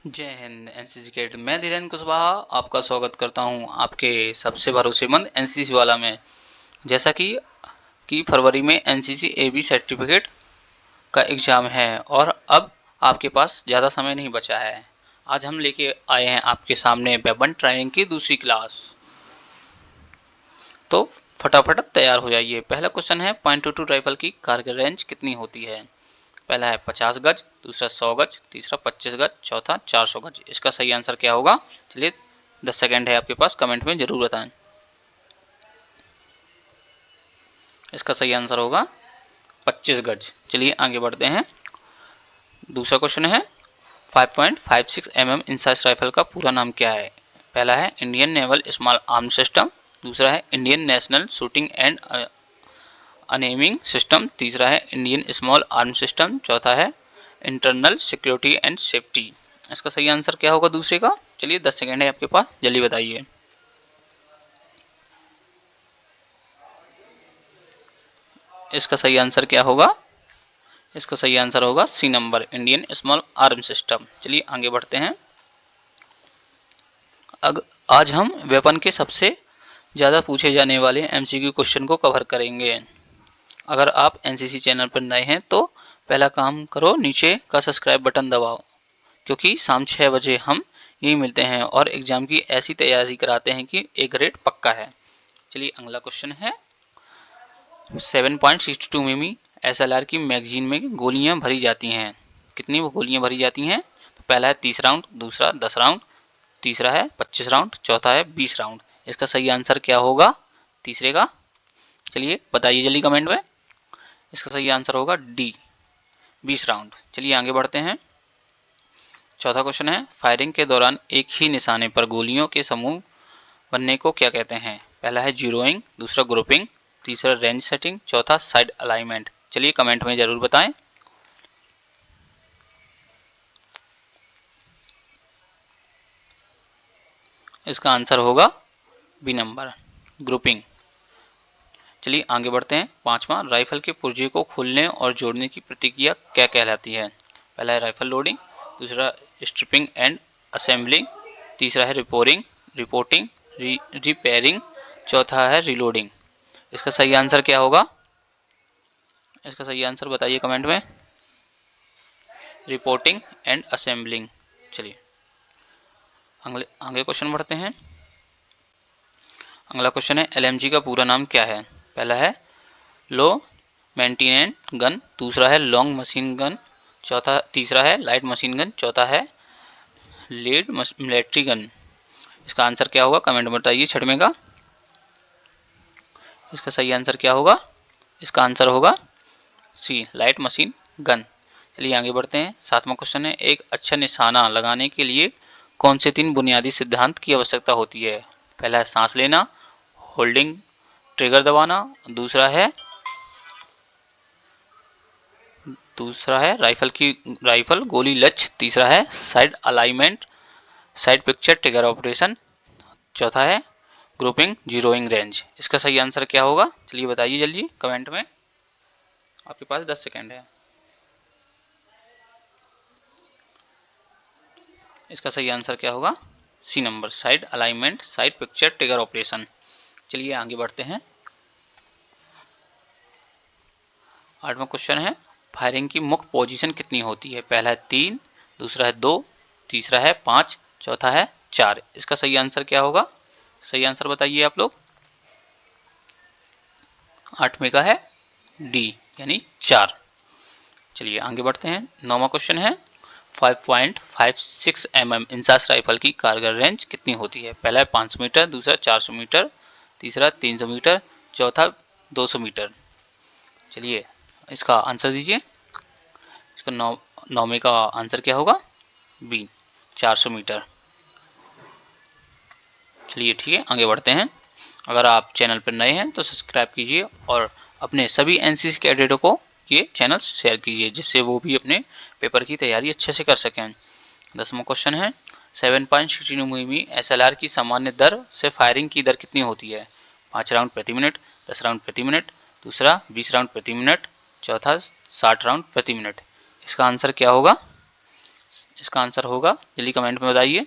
जय Hind. NCC cadet मैं धीरेन्द्र कुशवाहा आपका स्वागत करता हूं आपके सबसे भरोसेमंद एनसीसी वाला में। जैसा कि फरवरी में एनसीसी एबी सर्टिफिकेट का एग्ज़ाम है और अब आपके पास ज़्यादा समय नहीं बचा है। आज हम लेके आए हैं आपके सामने वेपन ट्रेनिंग की दूसरी क्लास। तो फटाफट तैयार हो जाइए। पहला क्वेश्चन है .22 राइफल की कारगर रेंज कितनी होती है। पहला है 50 गज, दूसरा 100 गज, तीसरा 25 गज, चौथा 400 गज। इसका सही आंसर क्या होगा? चलिए 10 सेकेंड है आपके पास, कमेंट में जरूर बताएं। इसका सही आंसर होगा 25 गज। चलिए आगे बढ़ते हैं। दूसरा क्वेश्चन है 5.56 mm इंसास राइफल का पूरा नाम क्या है। पहला है Indian naval small arm system, दूसरा है इंडियन नेशनल शूटिंग एंड अनेमिंग सिस्टम, तीसरा है इंडियन स्मॉल आर्म सिस्टम, चौथा है इंटरनल सिक्योरिटी एंड सेफ्टी। इसका सही आंसर क्या होगा दूसरे का? चलिए 10 सेकेंड है आपके पास, जल्दी बताइए। इसका सही आंसर क्या होगा? इसका सही आंसर होगा C number, Indian small arm system. चलिए आगे बढ़ते हैं। आज हम वेपन के सबसे ज़्यादा पूछे जाने वाले एमसीक्यू क्वेश्चन को कवर करेंगे। अगर आप एनसीसी चैनल पर नए हैं तो पहला काम करो, नीचे का सब्सक्राइब बटन दबाओ, क्योंकि शाम 6 बजे हम यही मिलते हैं और एग्ज़ाम की ऐसी तैयारी कराते हैं कि एक ग्रेड पक्का है। चलिए अगला क्वेश्चन है 7.62 मिमी एसएलआर की मैगजीन में गोलियां भरी जाती हैं। कितनी वो गोलियां भरी जाती हैं? तो पहला है 30 राउंड, दूसरा 10 राउंड, तीसरा है 25 राउंड, चौथा है 20 राउंड। इसका सही आंसर क्या होगा तीसरे का? चलिए बताइए जल्दी कमेंट में। इसका सही आंसर होगा डी, 20 राउंड। चलिए आगे बढ़ते हैं। चौथा क्वेश्चन है फायरिंग के दौरान एक ही निशाने पर गोलियों के समूह बनने को क्या कहते हैं। पहला है जीरोइंग, दूसरा ग्रुपिंग, तीसरा रेंज सेटिंग, चौथा साइड अलाइनमेंट। चलिए कमेंट में जरूर बताएं। इसका आंसर होगा बी नंबर, ग्रुपिंग। चलिए आगे बढ़ते हैं। पांचवा, राइफल के पुर्जे को खोलने और जोड़ने की प्रक्रिया क्या कहलाती है। पहला है राइफल लोडिंग, दूसरा स्ट्रिपिंग एंड असेंबलिंग, तीसरा है रिपोर्टिंग, रिपेयरिंग, चौथा है रिलोडिंग। इसका सही आंसर क्या होगा? इसका सही आंसर बताइए कमेंट में। Reporting and assembling. चलिए अगले आगे क्वेश्चन बढ़ते हैं। अगला क्वेश्चन है एलएमजी का पूरा नाम क्या है। पहला है लो मेंटेनेंट गन, दूसरा है लॉन्ग मशीन गन, तीसरा है लाइट मशीन गन, चौथा है लीड मिलिट्री गन। इसका आंसर क्या होगा कमेंट में बताइए छठवें का। इसका सही आंसर क्या होगा? इसका आंसर होगा सी, लाइट मशीन गन। चलिए आगे बढ़ते हैं। सातवां क्वेश्चन है एक अच्छा निशाना लगाने के लिए कौन से 3 बुनियादी सिद्धांत की आवश्यकता होती है। पहला है सांस लेना, होल्डिंग, ट्रिगर दबाना, दूसरा है राइफल गोली लक्ष्य, तीसरा है side alignment side picture trigger operation, चौथा है ग्रुपिंग जीरोइंग रेंज। इसका सही आंसर क्या होगा? चलिए बताइए जल्दी कमेंट में, आपके पास 10 सेकेंड है। इसका सही आंसर क्या होगा? C number, side alignment side picture trigger operation. चलिए आगे बढ़ते हैं। आठवां क्वेश्चन है फायरिंग की मुख्य पोजीशन कितनी होती है। पहला है 3, दूसरा है 2, तीसरा है 5, चौथा है 4। इसका सही आंसर क्या होगा? सही आंसर बताइए आप लोग। आठवें का है डी, यानी 4। चलिए आगे बढ़ते हैं। नौवां क्वेश्चन है 5.56 mm इंसास राइफल की कारगर रेंज कितनी होती है। पहला है 500 मीटर, दूसरा 400 मीटर, तीसरा 300 मीटर, चौथा 200 मीटर। चलिए इसका आंसर दीजिए। इसका नौवें का आंसर क्या होगा? B, 400 metre. चलिए ठीक है आगे बढ़ते हैं। अगर आप चैनल पर नए हैं तो सब्सक्राइब कीजिए और अपने सभी एनसीसी कैडेटों को ये चैनल शेयर कीजिए, जिससे वो भी अपने पेपर की तैयारी अच्छे से कर सकें। 10वां क्वेश्चन है 7.62 मिमी एसएलआर की सामान्य दर से फायरिंग की दर कितनी होती है। 5 राउंड प्रति मिनट, 10 राउंड प्रति मिनट, दूसरा 20 राउंड प्रति मिनट, चौथा 60 राउंड प्रति मिनट। इसका आंसर क्या होगा? इसका आंसर होगा, जल्दी कमेंट में बताइए।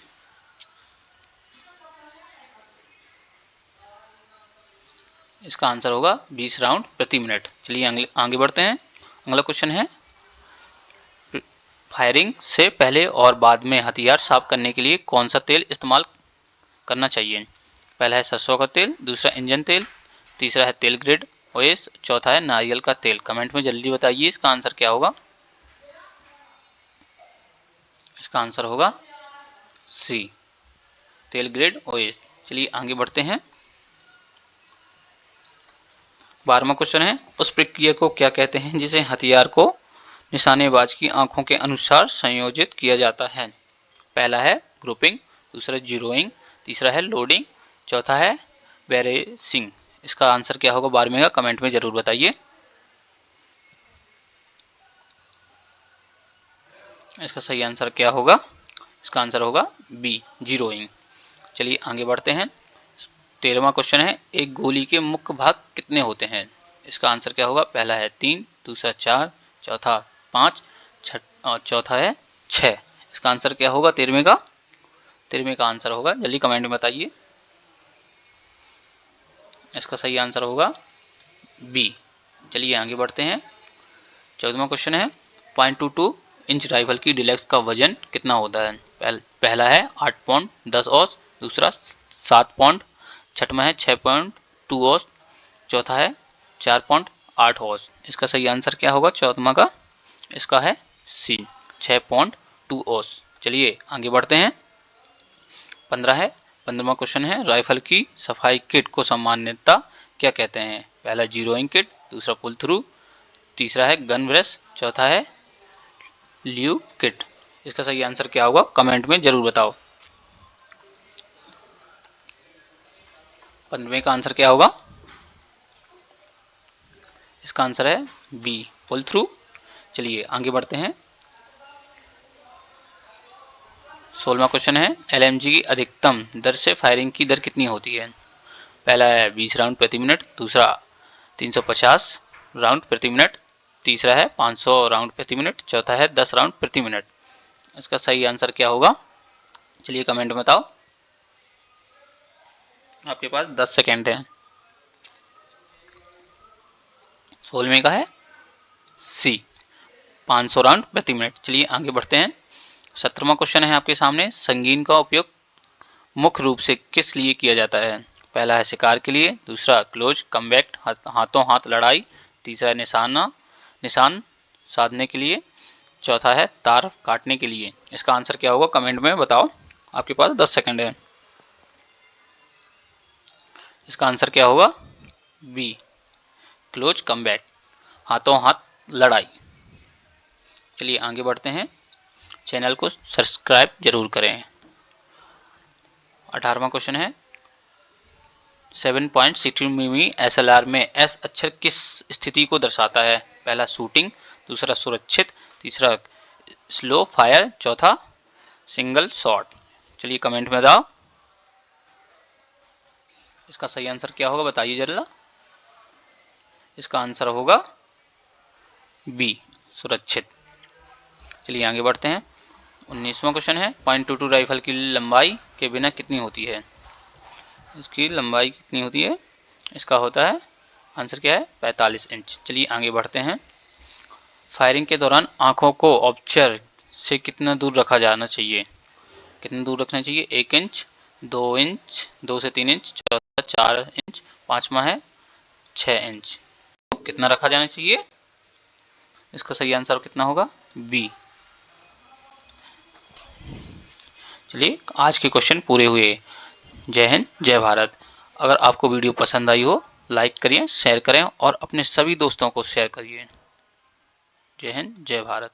इसका आंसर होगा 20 राउंड प्रति मिनट। चलिए आगे बढ़ते हैं। अगला क्वेश्चन है, फायरिंग से पहले और बाद में हथियार साफ करने के लिए कौन सा तेल इस्तेमाल करना चाहिए? पहला है सरसों का तेल, दूसरा इंजन तेल, तीसरा है तेल ग्रेड ऑयल, चौथा है नारियल का तेल। कमेंट में जल्दी बताइए इसका आंसर क्या होगा। इसका आंसर होगा सी, तेल ग्रेड ऑयल। चलिए आगे बढ़ते हैं। 12वां क्वेश्चन है, उस प्रक्रिया को क्या कहते हैं जिसे हथियार को निशानेबाज की आंखों के अनुसार संयोजित किया जाता है? पहला है ग्रुपिंग, दूसरा जीरोइंग, तीसरा है लोडिंग, चौथा है बैरेसिंग। इसका आंसर क्या होगा 12वें का, कमेंट में जरूर बताइए। इसका सही आंसर क्या होगा? इसका आंसर होगा बी, जीरोइंग। चलिए आगे बढ़ते हैं। 13वां क्वेश्चन है, एक गोली के मुख्य भाग कितने होते हैं? इसका आंसर क्या होगा? पहला है 3, दूसरा 4, चौथा 5, और चौथा है 6। इसका आंसर क्या होगा 13वें का? 13वें का आंसर होगा, जल्दी कमेंट में बताइए। इसका सही आंसर होगा बी। चलिए आगे बढ़ते हैं। 14वां क्वेश्चन है, 0.22 इंच राइफल की डिलक्स का वजन कितना होता है? पहला है 8 पाउंड 10 औंस, दूसरा 7 पाउंड, छठवां है 6.2 औंस, चौथा है 4 पाउंड 8 औंस। इसका सही आंसर क्या होगा 14वां का? इसका है सी, 6.2 औंस। चलिए आगे बढ़ते हैं। 15वां क्वेश्चन है, राइफल की सफाई किट को सामान्यतः क्या कहते हैं? पहला जीरोइंग किट, दूसरा पुल थ्रू, तीसरा है गन ब्रश, चौथा है ल्यू किट। इसका सही आंसर क्या होगा कमेंट में जरूर बताओ। 15वें का आंसर क्या होगा? इसका आंसर है बी, पुल थ्रू। चलिए आगे बढ़ते हैं। 16वां क्वेश्चन है, एलएमजी की अधिकतम दर से फायरिंग की दर कितनी होती है? पहला है 20 राउंड प्रति मिनट, दूसरा 350 राउंड प्रति मिनट, तीसरा है 500 राउंड प्रति मिनट, चौथा है 10 राउंड प्रति मिनट। इसका सही आंसर क्या होगा? चलिए कमेंट में बताओ। आपके पास 10 सेकेंड है। 16वें का है सी, 500 राउंड प्रति मिनट। चलिए आगे बढ़ते हैं। 17वां क्वेश्चन है आपके सामने, संगीन का उपयोग मुख्य रूप से किस लिए किया जाता है? पहला है शिकार के लिए, दूसरा क्लोज कम्बैट हाथों हाथ लड़ाई, तीसरा है निशान साधने के लिए, चौथा है तार काटने के लिए। इसका आंसर क्या होगा कमेंट में बताओ। आपके पास 10 सेकंड है। इसका आंसर क्या होगा? बी, क्लोज कम्बैट हाथों हाथ लड़ाई। चलिए आगे बढ़ते हैं। चैनल को सब्सक्राइब जरूर करें। 18वां क्वेश्चन है, 7.16 मिमी एसएलआर में एस अक्षर किस स्थिति को दर्शाता है? पहला शूटिंग, दूसरा सुरक्षित, तीसरा स्लो फायर, चौथा सिंगल शॉट। चलिए कमेंट में बताओ। इसका सही आंसर क्या होगा बताइए जरा। इसका आंसर होगा बी, सुरक्षित। चलिए आगे बढ़ते हैं। 19वां क्वेश्चन है, 0.22 राइफल की लंबाई के बिना कितनी होती है? इसकी लंबाई कितनी होती है? इसका होता है आंसर क्या है? 45 इंच। चलिए आगे बढ़ते हैं। फायरिंग के दौरान आंखों को ऑब्जर्व से कितना दूर रखा जाना चाहिए? कितना दूर रखना चाहिए? 1 इंच, 2 इंच, 2 से 3 इंच, चौथा 4 इंच, पांचवा है 6 इंच। कितना रखा जाना चाहिए? इसका सही आंसर कितना होगा? बी। चलिए आज के क्वेश्चन पूरे हुए। जय हिंद, जय भारत। अगर आपको वीडियो पसंद आई हो लाइक करिए, शेयर करें और अपने सभी दोस्तों को शेयर करिए। जय हिंद, जय भारत।